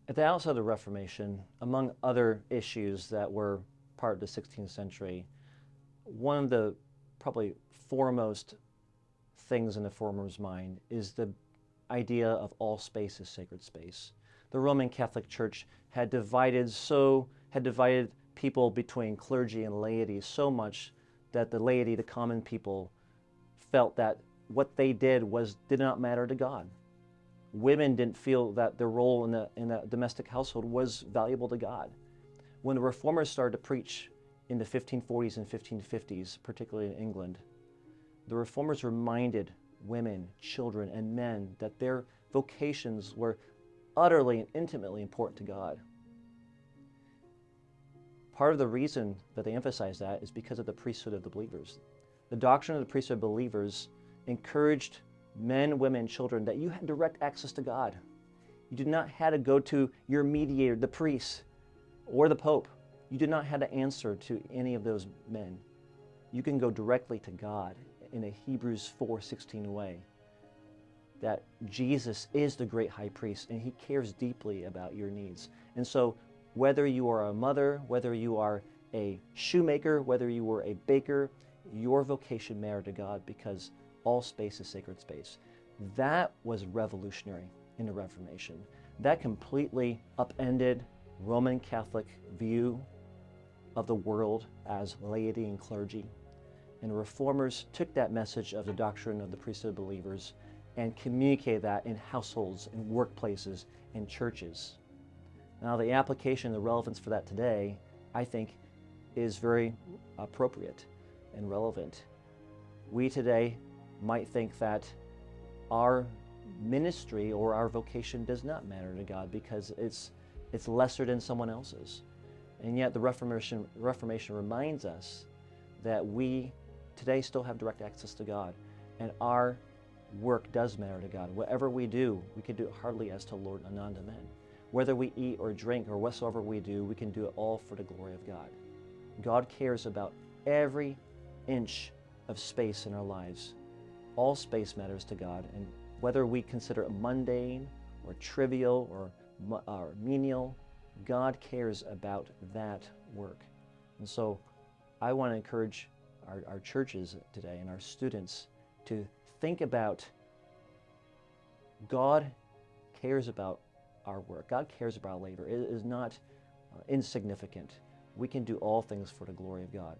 At the outset of the Reformation, among other issues that were part of the 16th century, one of the probably foremost things in the reformer's mind is the idea of all space as sacred space. The Roman Catholic Church had divided people between clergy and laity so much that the laity, the common people, felt that what they did did not matter to God. Women didn't feel that their role in the domestic household was valuable to God. When the Reformers started to preach in the 1540s and 1550s, particularly in England, the Reformers reminded women, children, and men that their vocations were utterly and intimately important to God. Part of the reason that they emphasized that is because of the priesthood of the believers. The doctrine of the priesthood of believers encouraged men, women, children that you had direct access to God. You did not have to go to your mediator, the priest, or the Pope. You did not have to answer to any of those men. You can go directly to God in a Hebrews 4:16 way. That Jesus is the great high priest and he cares deeply about your needs. And so whether you are a mother, whether you are a shoemaker, whether you were a baker, your vocation mattered to God because all space is sacred space. That was revolutionary in the Reformation. That completely upended Roman Catholic view of the world as laity and clergy. And the Reformers took that message of the doctrine of the priesthood of believers and communicated that in households, in workplaces, in churches. Now the application, the relevance for that today, I think, is very appropriate and relevant. We today might think that our ministry or our vocation does not matter to God because it's lesser than someone else's. And yet the Reformation reminds us that we today still have direct access to God, and our work does matter to God. Whatever we do, we can do it heartily as to Lord and unto men. Whether we eat or drink or whatsoever we do, we can do it all for the glory of God. God cares about every inch of space in our lives. All space matters to God, and whether we consider it mundane or trivial or menial, God cares about that work. And so I want to encourage our churches today and our students to think about God cares about our work. God cares about our labor. It is not insignificant. We can do all things for the glory of God.